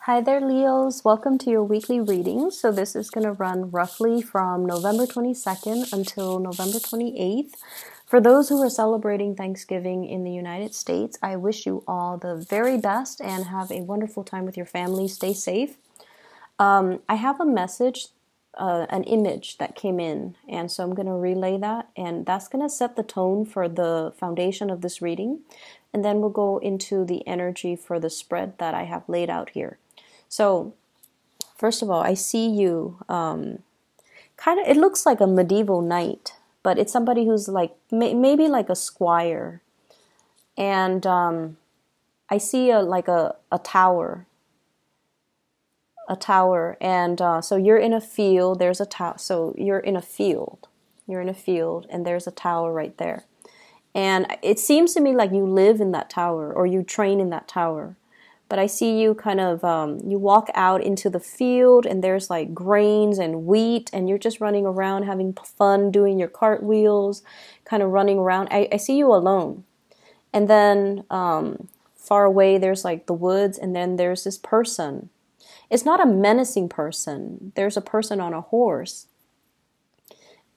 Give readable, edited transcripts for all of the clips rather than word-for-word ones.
Hi there, Leos. Welcome to your weekly reading. So this is going to run roughly from November 22nd until November 28th. For those who are celebrating Thanksgiving in the United States, I wish you all the very best and have a wonderful time with your family. Stay safe. I have a message, an image that came in, and so I'm going to relay that, and that's going to set the tone for the foundation of this reading, and then we'll go into the energy for the spread that I have laid out here. So, first of all, I see you, it looks like a medieval knight, but it's somebody who's like, maybe like a squire. And I see a tower. A tower. And so you're in a field, there's a tower. So you're in a field. You're in a field, and there's a tower right there. And it seems to me like you live in that tower, or you train in that tower. But I see you kind of, you walk out into the field and there's like grains and wheat and you're just running around having fun doing your cartwheels, kind of running around. I see you alone. And then far away there's like the woods, and then there's this person. It's not a menacing person. There's a person on a horse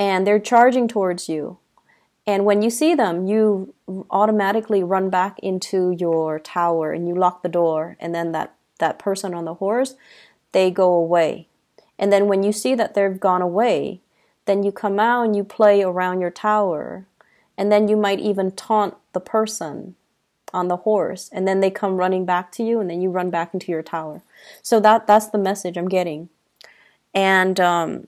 and they're charging towards you. And when you see them, you automatically run back into your tower and you lock the door. And then that person on the horse, they go away. And then when you see that they've gone away, then you come out and you play around your tower. And then you might even taunt the person on the horse. And then they come running back to you, and then you run back into your tower. So that's the message I'm getting. And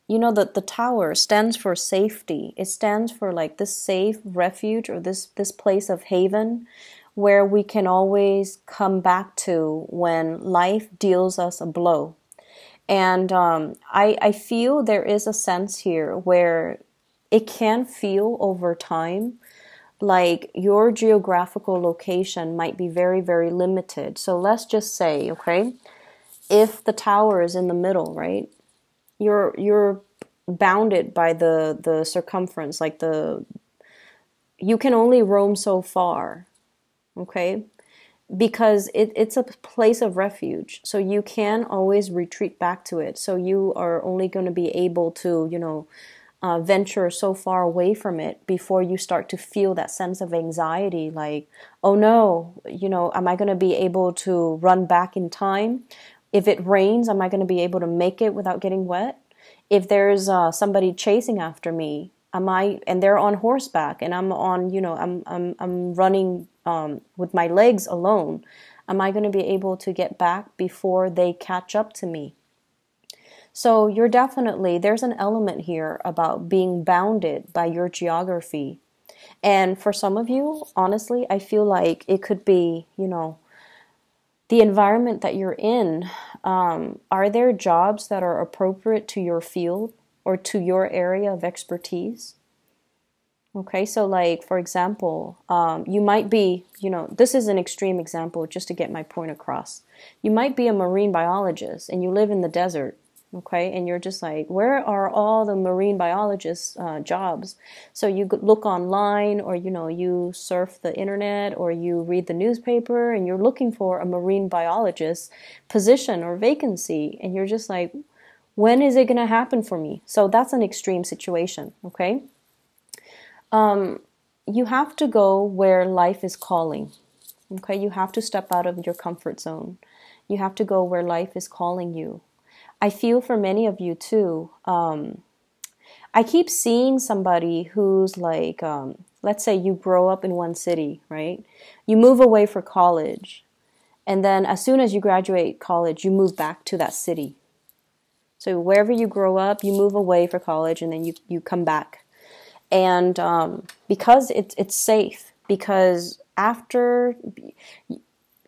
you know that the tower stands for safety. It stands for like this safe refuge, or this place of haven where we can always come back to when life deals us a blow. And I feel there is a sense here where it can feel over time like your geographical location might be very, very limited. So let's just say, okay, if the tower is in the middle, right? You're bounded by the circumference, like you can only roam so far, okay? Because it's a place of refuge, so you can always retreat back to it. So you are only going to be able to, venture so far away from it before you start to feel that sense of anxiety, like, oh no, am I going to be able to run back in time? If it rains, am I going to be able to make it without getting wet? If there's somebody chasing after me, and they're on horseback, and I'm on, I'm running with my legs alone, am I going to be able to get back before they catch up to me? So there's an element here about being bounded by your geography. And for some of you, honestly, I feel like it could be, the environment that you're in. Are there jobs that are appropriate to your field or to your area of expertise? Okay, so like, for example, you might be, this is an extreme example just to get my point across. You might be a marine biologist and you live in the desert. Okay, and you're just like, where are all the marine biologist jobs? So you look online, or you surf the internet, or you read the newspaper, and you're looking for a marine biologist position or vacancy, and you're just like, when is it going to happen for me? So that's an extreme situation. Okay, you have to go where life is calling. Okay, you have to step out of your comfort zone. You have to go where life is calling you. I feel for many of you too. I keep seeing somebody who's like, let's say you grow up in one city, right? You move away for college. And then as soon as you graduate college, you move back to that city. So wherever you grow up, you move away for college, and then you come back. And because it's safe, because after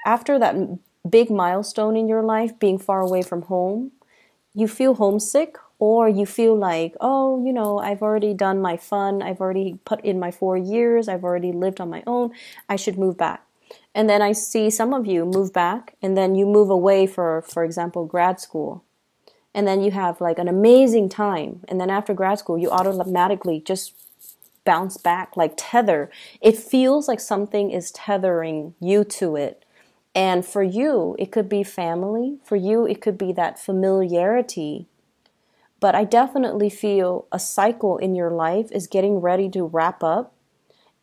that big milestone in your life, being far away from home, you feel homesick, or you feel like, oh, I've already done my fun. I've already put in my 4 years. I've already lived on my own. I should move back. And then I see some of you move back, and then you move away for example, grad school. And then you have like an amazing time. And then after grad school, you automatically just bounce back, like tether. It feels like something is tethering you to it. And for you, it could be family. For you, it could be that familiarity. But I definitely feel a cycle in your life is getting ready to wrap up.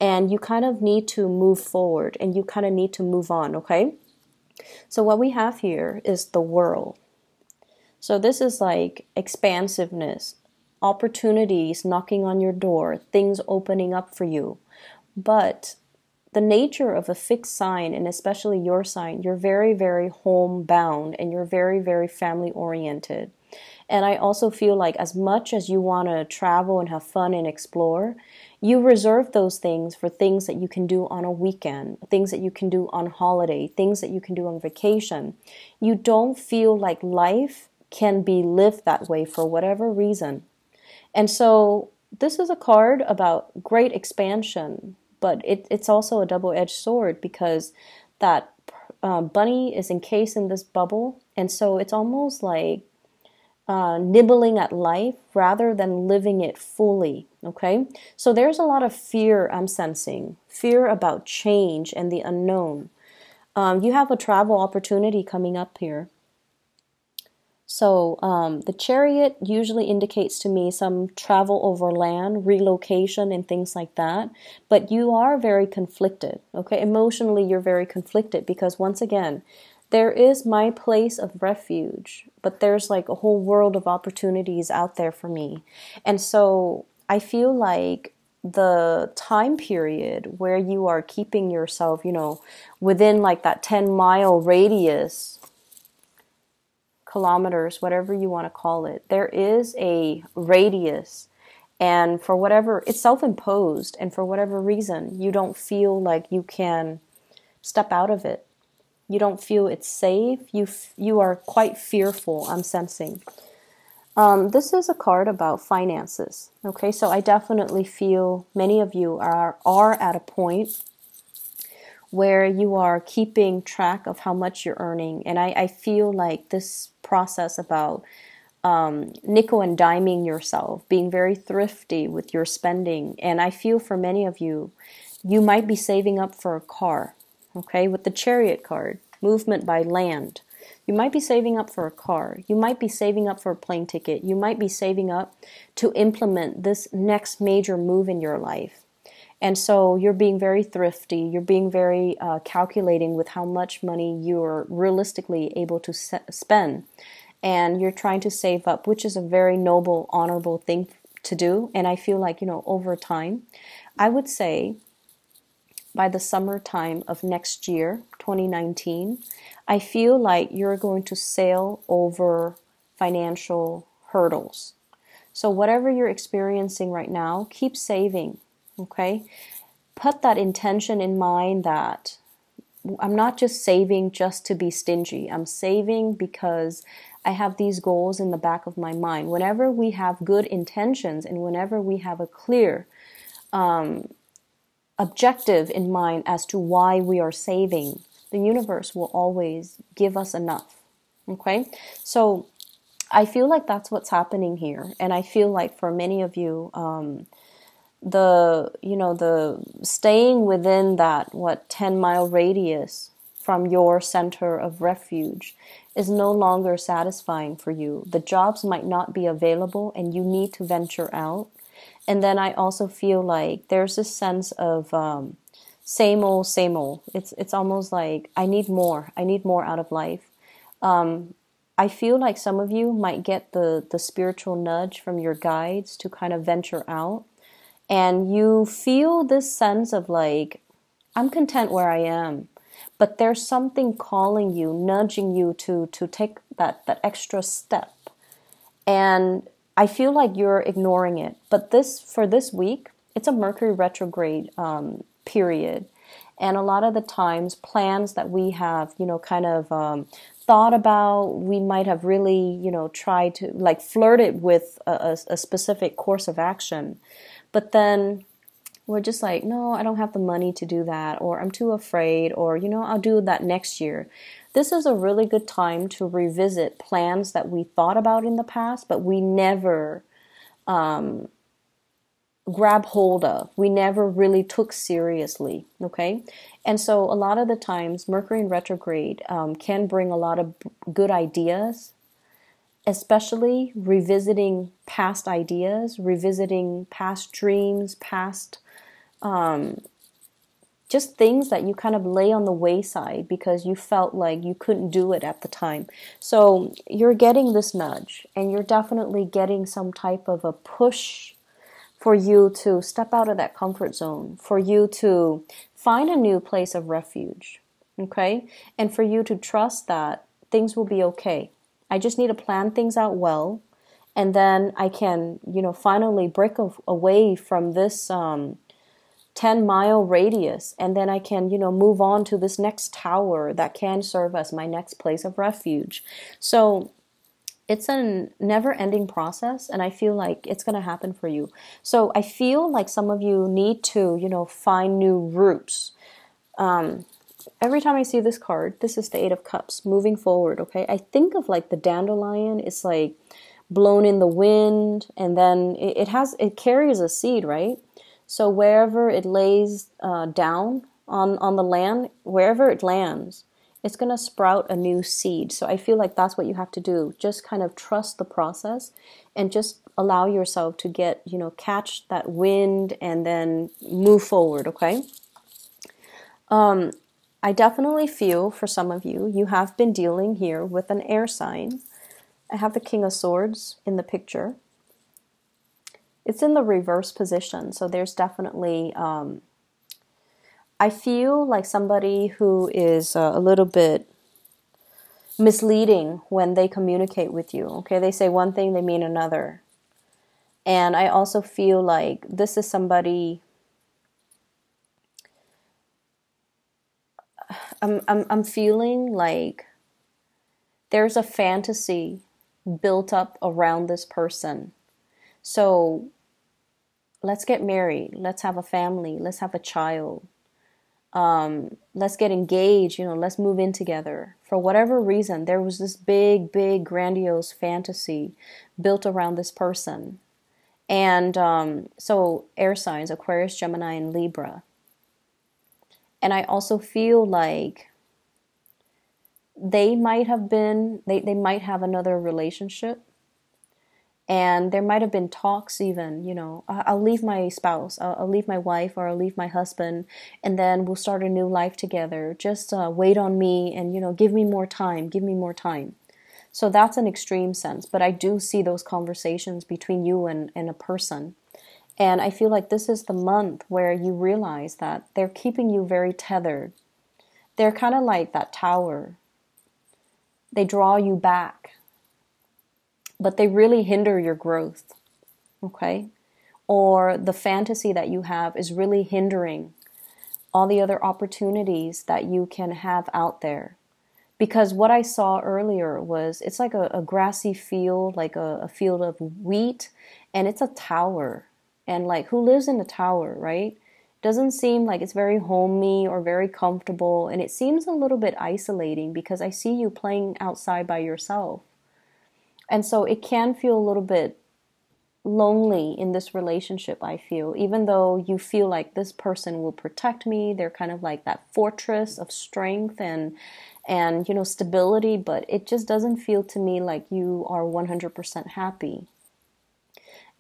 And you kind of need to move forward and you kind of need to move on, okay? So what we have here is the world. So this is like expansiveness, opportunities knocking on your door, things opening up for you. But the nature of a fixed sign, and especially your sign, you're very, very homebound and you're very, very family oriented. And I also feel like as much as you want to travel and have fun and explore, you reserve those things for things that you can do on a weekend, things that you can do on holiday, things that you can do on vacation. You don't feel like life can be lived that way for whatever reason. And so this is a card about great expansion, but it's also a double-edged sword because that bunny is encased in this bubble. And so it's almost like nibbling at life rather than living it fully, okay? So there's a lot of fear I'm sensing, fear about change and the unknown. You have a travel opportunity coming up here. So the Chariot usually indicates to me some travel over land, relocation, and things like that. But you are very conflicted, okay? Emotionally, you're very conflicted because once again, there is my place of refuge, but there's like a whole world of opportunities out there for me. And so I feel like the time period where you are keeping yourself, within like that 10-mile radius, kilometers, whatever you want to call it, there is a radius. And for whatever, it's self-imposed. And for whatever reason, you don't feel like you can step out of it. You don't feel it's safe. You are quite fearful, I'm sensing. This is a card about finances. Okay, so I definitely feel many of you are at a point where you are keeping track of how much you're earning. And I feel like this process about nickel and diming yourself, being very thrifty with your spending. And I feel for many of you, you might be saving up for a car. Okay, with the Chariot card, movement by land. You might be saving up for a car. You might be saving up for a plane ticket. You might be saving up to implement this next major move in your life. And so you're being very thrifty. You're being very calculating with how much money you're realistically able to spend. And you're trying to save up, which is a very noble, honorable thing to do. And I feel like, over time, I would say, by the summertime of next year, 2019, I feel like you're going to sail over financial hurdles. So whatever you're experiencing right now, keep saving, okay? Put that intention in mind that I'm not just saving just to be stingy. I'm saving because I have these goals in the back of my mind. Whenever we have good intentions and whenever we have a clear objective in mind as to why we are saving, the universe will always give us enough. Okay? So I feel like that's what's happening here. And I feel like for many of you, the staying within that 10-mile radius from your center of refuge is no longer satisfying for you. The jobs might not be available and you need to venture out. And then I also feel like there's this sense of same old, same old. It's almost like I need more. I need more out of life. I feel like some of you might get the spiritual nudge from your guides to kind of venture out. And you feel this sense of like, I'm content where I am. But there's something calling you, nudging you to take that extra step. And I feel like you're ignoring it. But for this week, it's a Mercury retrograde period. And a lot of the times, plans that we have, kind of thought about, we might have really, tried to, like, flirted with a specific course of action. But then we're just like, no, I don't have the money to do that, or I'm too afraid, or, I'll do that next year. This is a really good time to revisit plans that we thought about in the past, but we never grab hold of, we never really took seriously, okay? And so a lot of the times, Mercury in retrograde can bring a lot of good ideas, especially revisiting past ideas, revisiting past dreams, past just things that you kind of lay on the wayside because you felt like you couldn't do it at the time. So you're getting this nudge, and you're definitely getting some type of a push for you to step out of that comfort zone, for you to find a new place of refuge, okay? And for you to trust that things will be okay. I just need to plan things out well, and then I can, finally break away from this 10-mile radius, and then I can, move on to this next tower that can serve as my next place of refuge. So it's a never-ending process, and I feel like it's going to happen for you. So I feel like some of you need to, find new routes. Every time I see this card, this is the Eight of Cups, moving forward, okay? I think of like the dandelion. It's like blown in the wind, and then it carries a seed, right? So wherever it lays down on the land, wherever it lands, it's going to sprout a new seed. So I feel like that's what you have to do. Just kind of trust the process and just allow yourself to get, catch that wind and then move forward, okay? I definitely feel for some of you, you have been dealing here with an air sign. I have the King of Swords in the picture. It's in the reverse position, so there's definitely... I feel like somebody who is a little bit misleading when they communicate with you, okay? They say one thing, they mean another. And I also feel like this is somebody... I'm feeling like there's a fantasy built up around this person. So let's get married. Let's have a family. Let's have a child. Let's get engaged, let's move in together. For whatever reason, there was this big, big, grandiose fantasy built around this person. And so air signs, Aquarius, Gemini, and Libra. And I also feel like they might have another relationship. And there might have been talks even, I'll leave my spouse, I'll leave my wife, or I'll leave my husband, and then we'll start a new life together. Just wait on me and, give me more time, give me more time. So that's an extreme sense, but I do see those conversations between you and a person. And I feel like this is the month where you realize that they're keeping you very tethered. They're kind of like that tower. They draw you back, but they really hinder your growth, okay? Or the fantasy that you have is really hindering all the other opportunities that you can have out there. Because what I saw earlier was, it's like a grassy field, like a field of wheat, and it's a tower. And like, who lives in a tower, right? Doesn't seem like it's very homey or very comfortable, and it seems a little bit isolating because I see you playing outside by yourself. And so it can feel a little bit lonely in this relationship, I feel, even though you feel like this person will protect me. They're kind of like that fortress of strength and stability, but it just doesn't feel to me like you are 100% happy.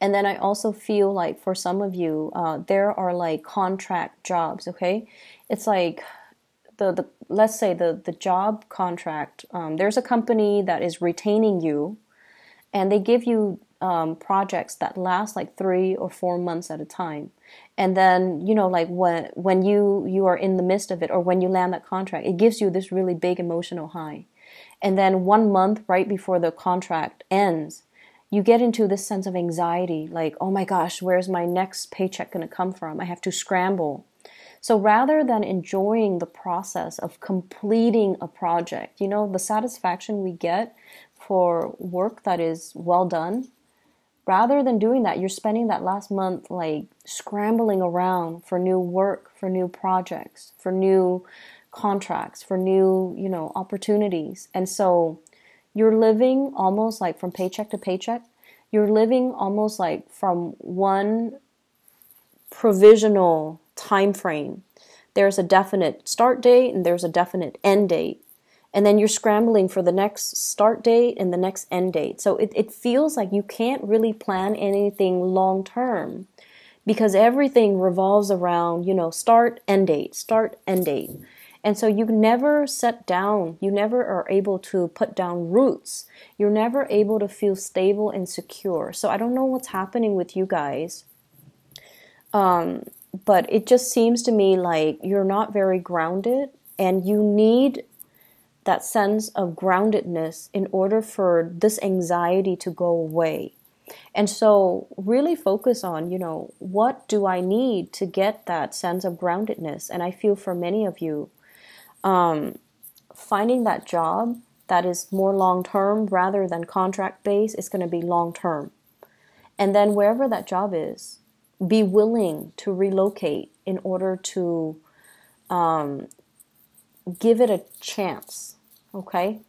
And then I also feel like for some of you, there are like contract jobs, okay? It's like let's say the job contract, there's a company that is retaining you, and they give you projects that last like 3 or 4 months at a time. And then, like when you are in the midst of it, or when you land that contract, it gives you this really big emotional high. And then 1 month right before the contract ends, you get into this sense of anxiety, like, oh my gosh, where's my next paycheck going to come from? I have to scramble. So rather than enjoying the process of completing a project, the satisfaction we get for work that is well done, rather than doing that, you're spending that last month like scrambling around for new work, for new projects, for new contracts, for new, opportunities. And so you're living almost like from paycheck to paycheck. You're living almost like from one provisional time frame. There's a definite start date and there's a definite end date. And then you're scrambling for the next start date and the next end date. So it feels like you can't really plan anything long term because everything revolves around, you know, start, end date, start, end date. And so you never set down, you never are able to put down roots. You're never able to feel stable and secure. So I don't know what's happening with you guys. But it just seems to me like you're not very grounded and you need that sense of groundedness in order for this anxiety to go away. And so really focus on, you know, what do I need to get that sense of groundedness? And I feel for many of you, finding that job that is more long-term rather than contract-based is going to be long-term. And then wherever that job is, be willing to relocate in order to give it a chance, okay?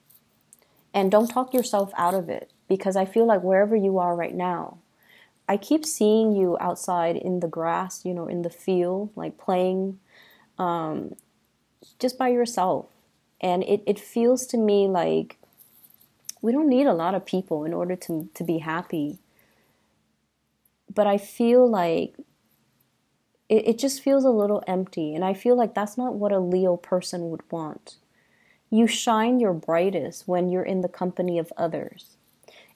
And don't talk yourself out of it, because I feel like wherever you are right now, I keep seeing you outside in the grass, you know, in the field, like playing just by yourself. And it feels to me like we don't need a lot of people in order to be happy. But I feel like it just feels a little empty. And I feel like that's not what a Leo person would want. You shine your brightest when you're in the company of others.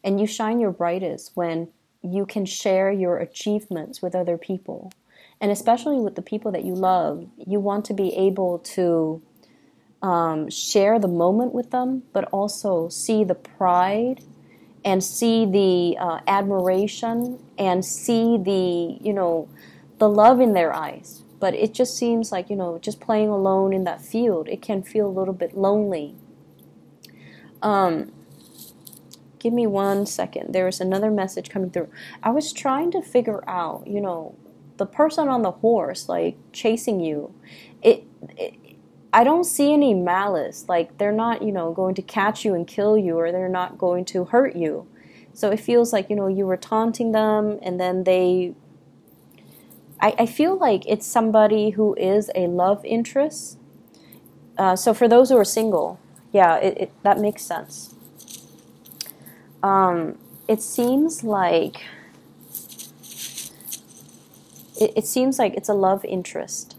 And you shine your brightest when you can share your achievements with other people. And especially with the people that you love, you want to be able to share the moment with them, but also see the pride and see the admiration and see the, you know, the love in their eyes. But it just seems like, you know, just playing alone in that field, it can feel a little bit lonely. Give me 1 second. There's another message coming through. I was trying to figure out, you know, the person on the horse, like, chasing you. I don't see any malice. Like, they're not, you know, going to catch you and kill you, or they're not going to hurt you. So it feels like, you know, you were taunting them, and then they... I feel like it's somebody who is a love interest. So for those who are single, yeah, that makes sense. It seems like it's a love interest,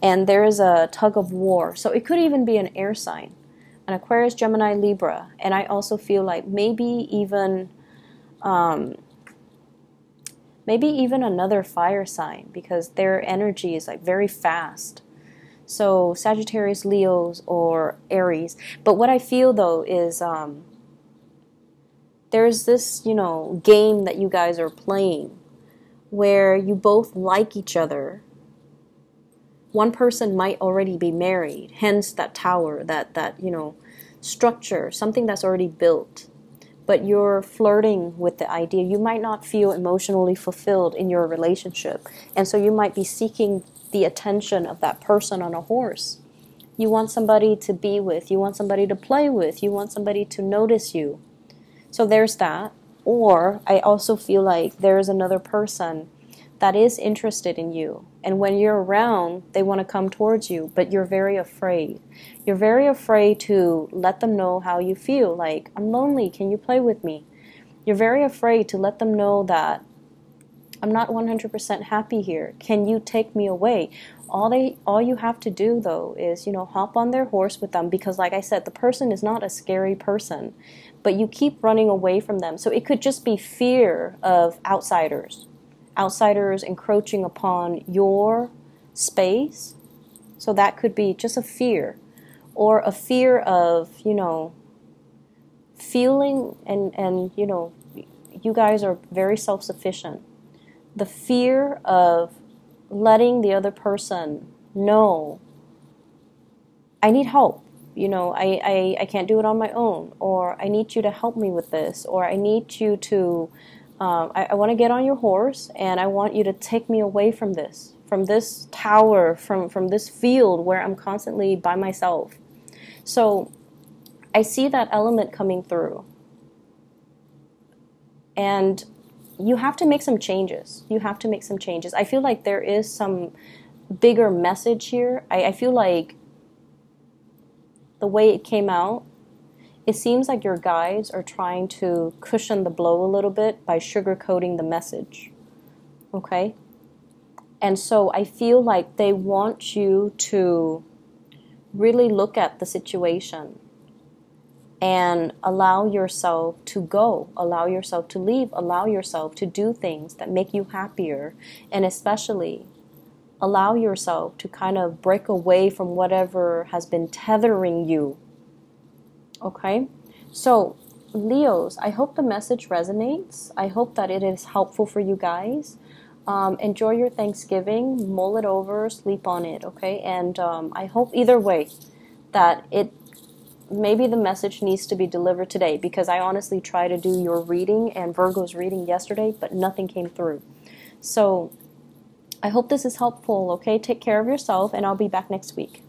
and there is a tug of war. So it could even be an air sign, an Aquarius, Gemini, Libra, and I also feel like maybe even another fire sign, because their energy is like very fast. So Sagittarius, Leos, or Aries. But what I feel though is there's this, you know, game that you guys are playing where you both like each other. One person might already be married, hence that tower, that you know, structure, something that's already built. But you're flirting with the idea. You might not feel emotionally fulfilled in your relationship. And so you might be seeking the attention of that person on a horse. You want somebody to be with. You want somebody to play with. You want somebody to notice you. So there's that. Or I also feel like there's another person that is interested in you. And when you're around, they want to come towards you, but you're very afraid. You're very afraid to let them know how you feel. Like, I'm lonely, can you play with me? You're very afraid to let them know that I'm not 100% happy here. Can you take me away? All you have to do, though, is, you know, hop on their horse with them, because like I said, the person is not a scary person, but you keep running away from them. So it could just be fear of outsiders encroaching upon your space. So that could be just a fear, or a fear of, you know, feeling, and you know, you guys are very self-sufficient. The fear of letting the other person know, I need help, you know, I can't do it on my own, or I need you to help me with this, or I need you to I want to get on your horse, and I want you to take me away from this tower, from this field where I'm constantly by myself. So I see that element coming through. And you have to make some changes. You have to make some changes. I feel like there is some bigger message here. I feel like the way it came out, it seems like your guides are trying to cushion the blow a little bit by sugarcoating the message. Okay? And so I feel like they want you to really look at the situation and allow yourself to go, allow yourself to leave, allow yourself to do things that make you happier, and especially allow yourself to kind of break away from whatever has been tethering you. Okay? So, Leos, I hope the message resonates. I hope that it is helpful for you guys. Enjoy your Thanksgiving, mull it over, sleep on it, okay? And I hope either way that maybe the message needs to be delivered today, because I honestly tried to do your reading and Virgo's reading yesterday, but nothing came through. So I hope this is helpful, okay? Take care of yourself, and I'll be back next week.